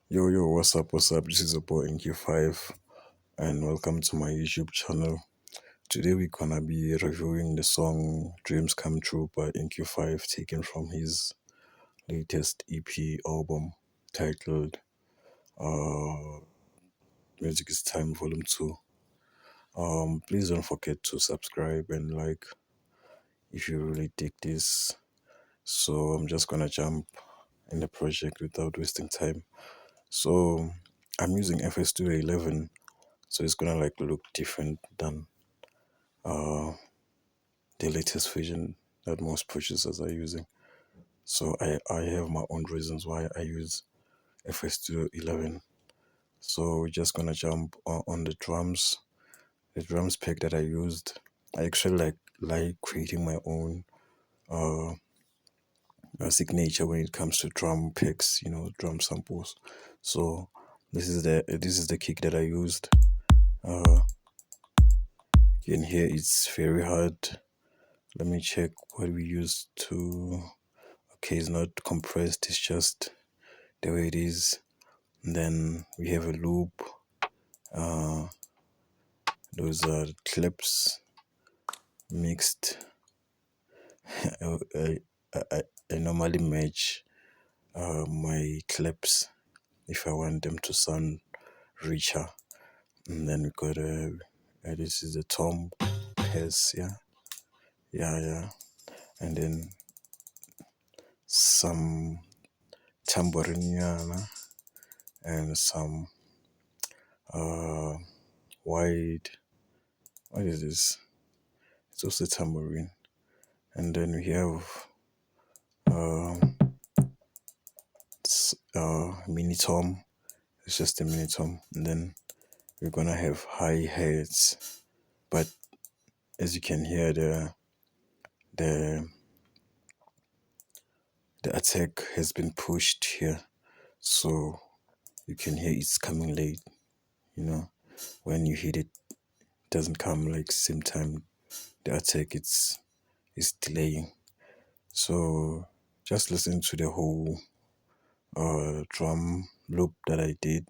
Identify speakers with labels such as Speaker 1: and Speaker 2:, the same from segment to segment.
Speaker 1: Yo, what's up? This is your boy InQfive, and welcome to my YouTube channel. Today we're gonna be reviewing the song Dreams Come True by InQfive, taken from his latest EP album titled Music is Time Volume 2. Please don't forget to subscribe and like if you really dig this. So I'm just gonna jump in the project without wasting time. So I'm using FL Studio 11, so it's gonna look different than the latest version that most producers are using. So I have my own reasons why I use FL Studio 11. So we're just gonna jump on the drums. The drums pack that I used, I actually like creating my own signature when it comes to drum picks, drum samples. So this is the kick that I used. You can hear it's very hard. Let me check what we used to. Okay, it's not compressed, it's just the way it is. And then we have a loop. Those are clips mixed. I, I normally match my clips if I want them to sound richer. And then we got this is the tom pass, yeah. And then some tambourine and some wide. What is this? It's also tambourine. And then we have mini tom. It's just a mini tom. And then we're gonna have hi hats. But as you can hear, the attack has been pushed here, so you can hear it's coming late. When you hit it, it doesn't come same time. The attack is delaying. So just listen to the whole drum loop that I did.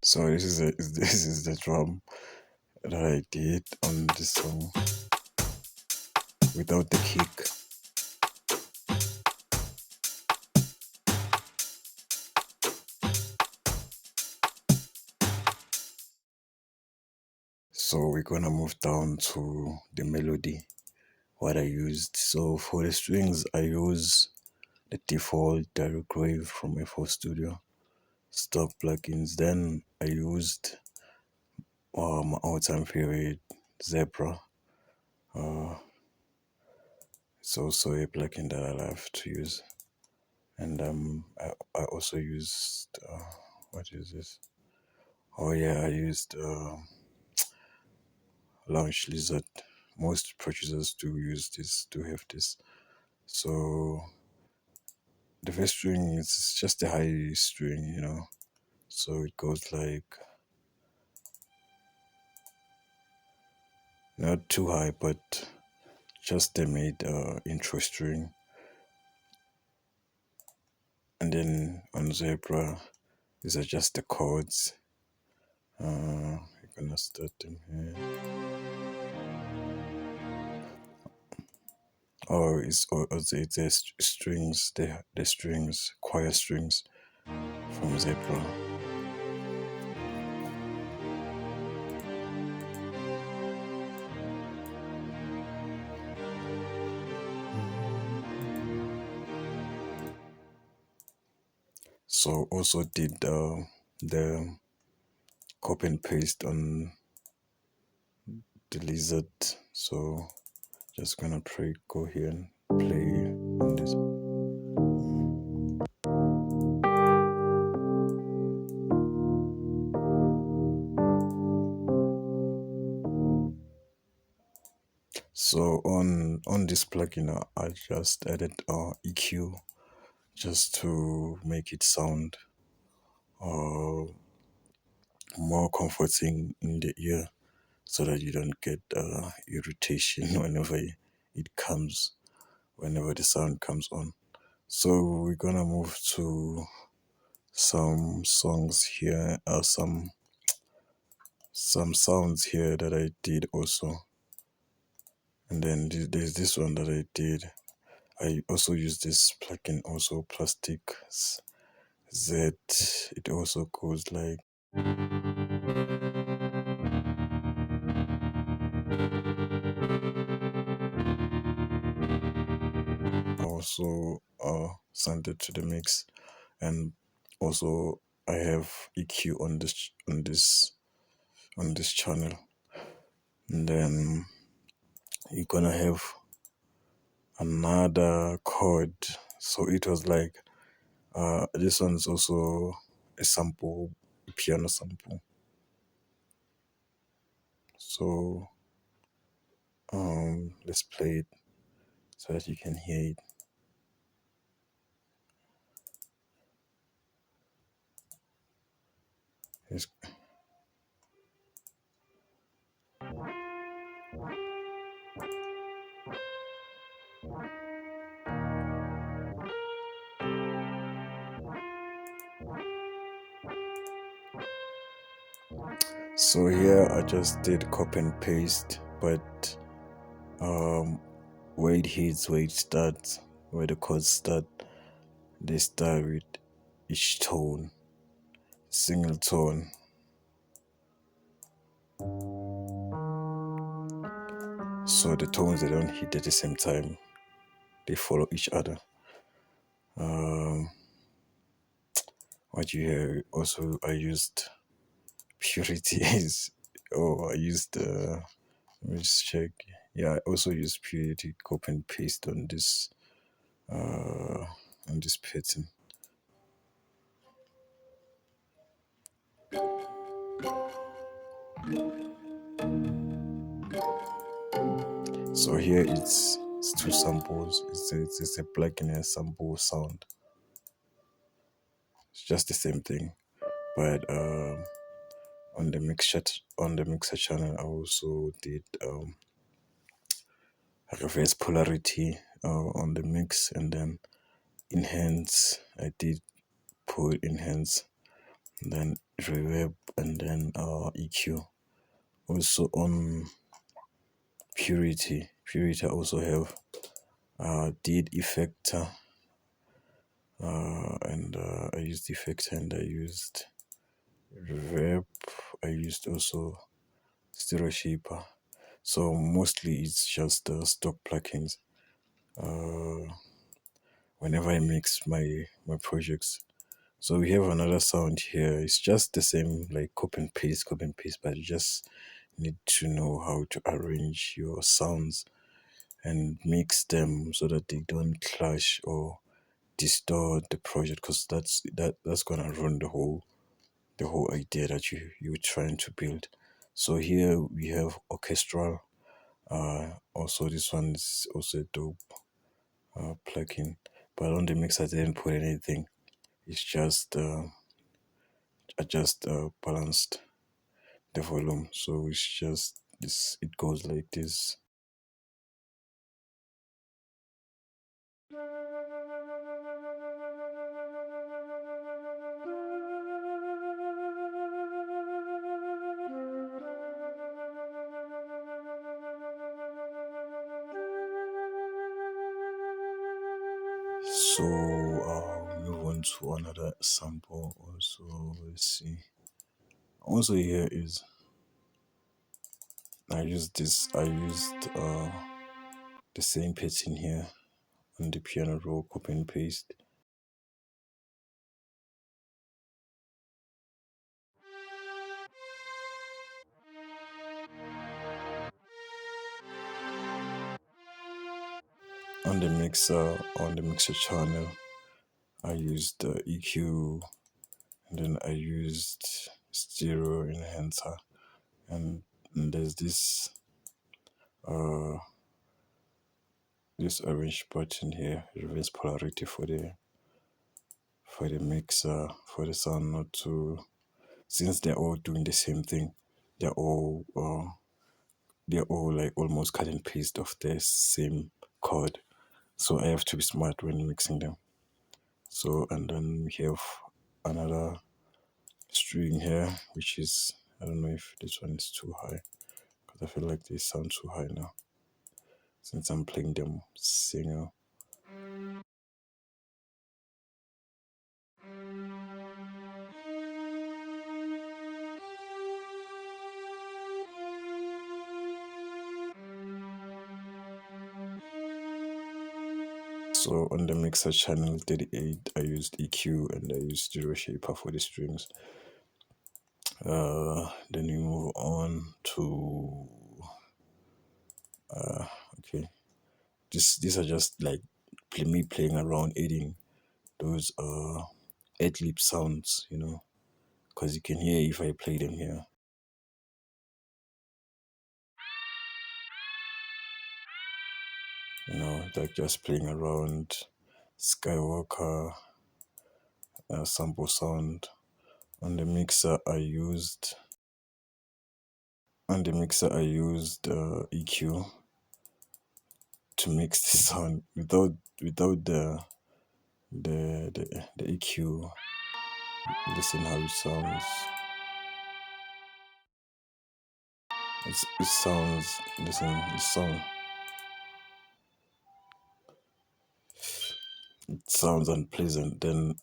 Speaker 1: So this is the drum that I did on this song without the kick. So we're gonna move down to the melody, what I used. So for the strings, I use the default direct wave from FL Studio stock plugins. Then I used my all-time favorite Zebra. It's also a plugin that I love to use. And I also used what is this? Oh yeah, I used Launch Lizard. Most producers do use this, do have this. So the first string is just a high string, so it goes not too high, but just the mid intro string. And then on Zebra, these are just the chords. We're gonna start them here. It's the strings, the strings, choir strings from Zebra. So also did the copy and paste on the lizard. So just gonna go here and play on this. So on And on this plugin, I just added EQ just to make it sound uh, more comforting in the ear, so that you don't get irritation it comes, whenever the sound comes on. So we're gonna move to some songs here, some sounds here that I did also. And then there's this one that I did. I also use this plugin, also Plastic Z. It also goes like. I also sent it to the mix, and also I have EQ on this channel. And then you're gonna have another chord. So it was like this one's also a sample, a piano sample. So let's play it so that you can hear it. It's- So here I just did copy and paste, but where it hits, where it starts, where the chords start, they start with each tone, single tone. So the tones, they don't hit at the same time, they follow each other. What you hear also, I used Purity I used let me just check. Yeah, I also used Purity copy and paste on this pattern. So here it's two samples. It's a plugin and sample sound. It's just the same thing, but on the mixer channel, I also did reverse polarity on the mix, and then enhance. I did put enhance, and then reverb, and then EQ. Also on Purity I also have did effector, and I used effector, and I used reverb. I used also stereo shaper. So mostly it's just stock plugins. Whenever I mix my projects. So we have another sound here. It's just the same, like copy and paste, but you just need to know how to arrange your sounds and mix them so that they don't clash or distort the project, because that's gonna ruin the whole idea that you're trying to build. So here we have orchestral. Also this one is also a dope plugin, but on the mix I didn't put anything. It's just I just balanced the volume, so it's just this. It goes like this. So move on to another sample. Also, let's see. Also here is I used the same pattern here on the piano roll, copy and paste. On the mixer channel, I used EQ, and then I used stereo enhancer, and there's this this orange button here reverse polarity for the mixer, for the sound not to, since they're all doing the same thing, they're all they're all like almost cut and paste of the same chord. So I have to be smart when mixing them. So, and then we have another string here, which is, I don't know if this one is too high, because I feel like they sound too high now since I'm playing them single. So on the mixer channel 38, I used EQ and I used stereo shaper for the strings. Then we move on to okay. These are just like me playing around, adding those ad lib sounds, because you can hear if I play them here. Like just playing around Skywalker sample sound. On the mixer I used EQ to mix the sound without the EQ. Listen how it sounds. It sounds, listen, it sounds unpleasant. Then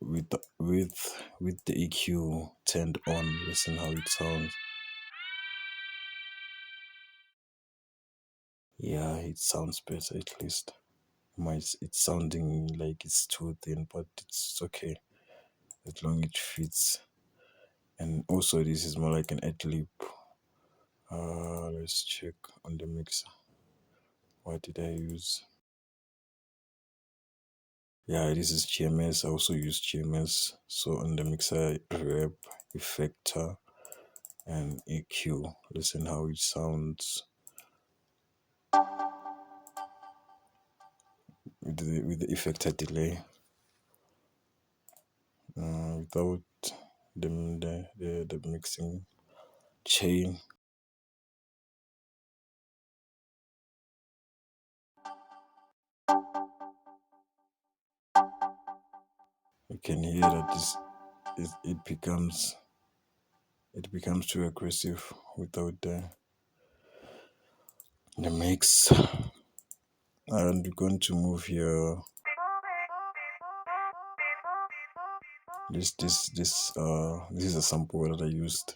Speaker 1: with the EQ turned on, listen how it sounds. Yeah, it sounds better at least. It's sounding like it's too thin, but it's okay as long it fits. And also, this is more like an ad lib. Let's check on the mixer. What did I use? Yeah, this is GMS. I also use GMS. So on the mixer, reverb, effector, and EQ. Listen how it sounds with the effector delay. Without the mixing chain. You can hear that it becomes too aggressive without the mix. And we're going to move here. This is a sample that I used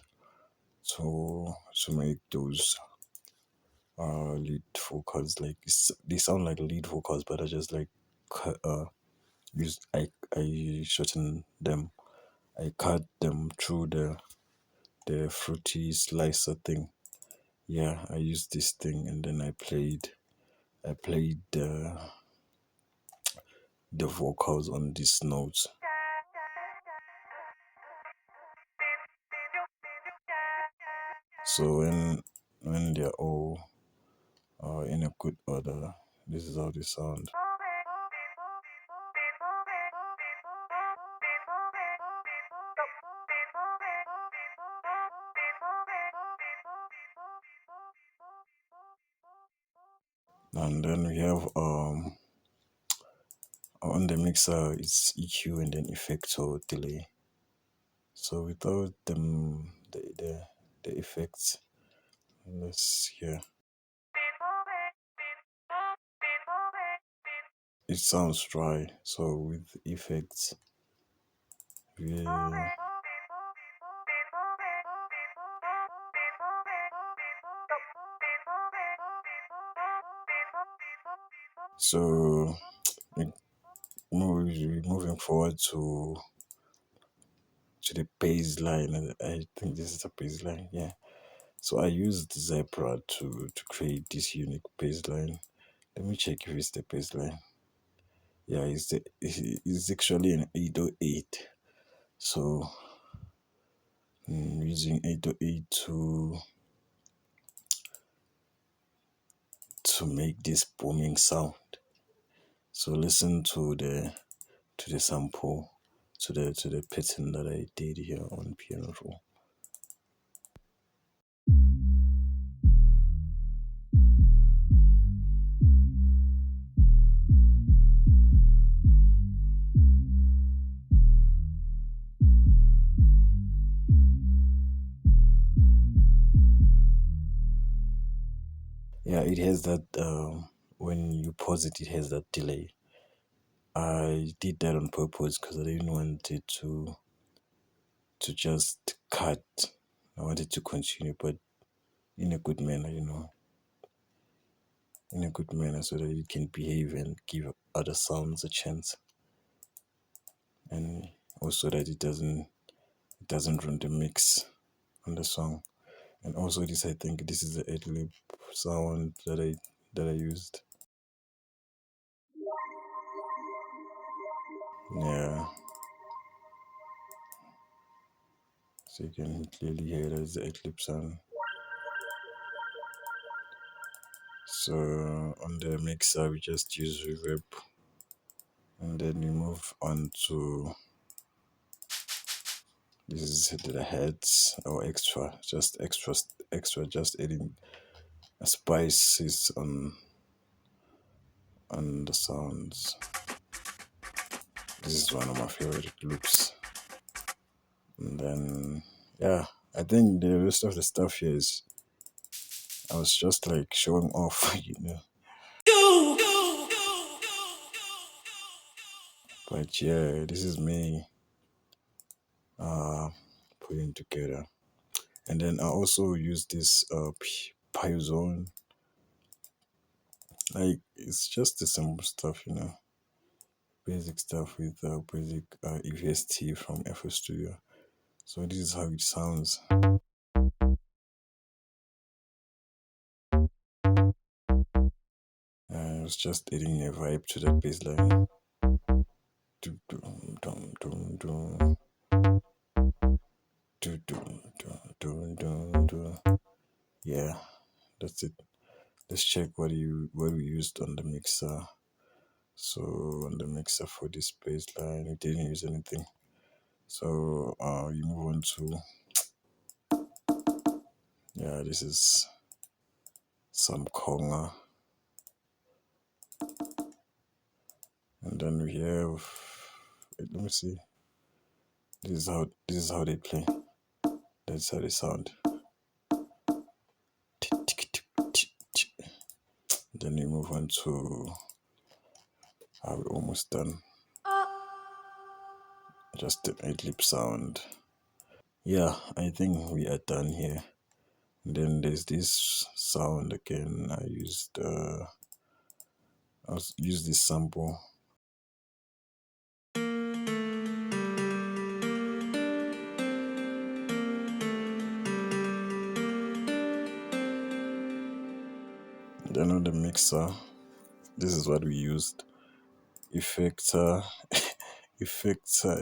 Speaker 1: to make those lead vocals. Like they sound like lead vocals, but I just like used I shortened them. I cut them through the fruity slicer thing. Yeah, I used this thing and then I played the vocals on these notes. So when they're all in a good order, this is how they sound. And then we have on the mixer it's EQ and then effects or delay. So without them the effects, let's hear. It sounds dry. So with effects, we so moving forward to the bass line. And I think this is a bass line, yeah. So I used Zebra to create this unique bass line. Let me check if it's the bass line. Yeah, it's actually an 808. So using 808 to make this booming sound. So listen to the sample, to the pattern that I did here on piano roll. Yeah, it has that when you pause it, it has that delay. I did that on purpose because I didn't want it to just cut. I wanted to continue, but in a good manner, in a good manner, so that it can behave and give other sounds a chance, and also that it doesn't ruin the mix on the song. And also this, I think this is the ad-lib sound that I used. Yeah, so you can clearly hear that it's the ad-lib sound. So on the mixer we just use reverb, and then we move on to this is the heads or extra, just adding spices on the sounds. This is one of my favorite loops. And then yeah, I think the rest of the stuff here is I was just like showing off, But yeah, this is me putting together. And then I also use this Python. Like it's just the simple stuff, basic stuff with basic EVST from FL Studio. So this is how it sounds. I was just adding a vibe to that bass line. Do, do, dum, dum, dum. Do, do, do, do, do, do. Yeah, that's it. Let's check what we used on the mixer. So on the mixer for this bass line, we didn't use anything. So you move on to this is some conga, and then we have. Let me see. This is how they play. That's how they sound. Then we move on to. Are we almost done? Just an ad-lib sound. Yeah, I think we are done here. And then there's this sound again. I used this sample. Then on the mixer, this is what we used: effector,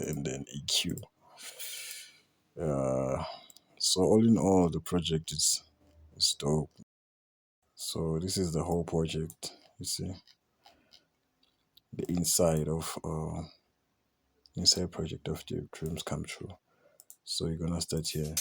Speaker 1: and then EQ. So all in all, the project is dope. So this is the whole project. You see, the inside project of the dreams come true. So you're gonna start here.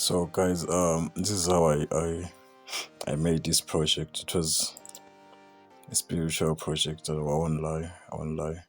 Speaker 1: So guys, this is how I made this project. It was a spiritual project. I won't lie.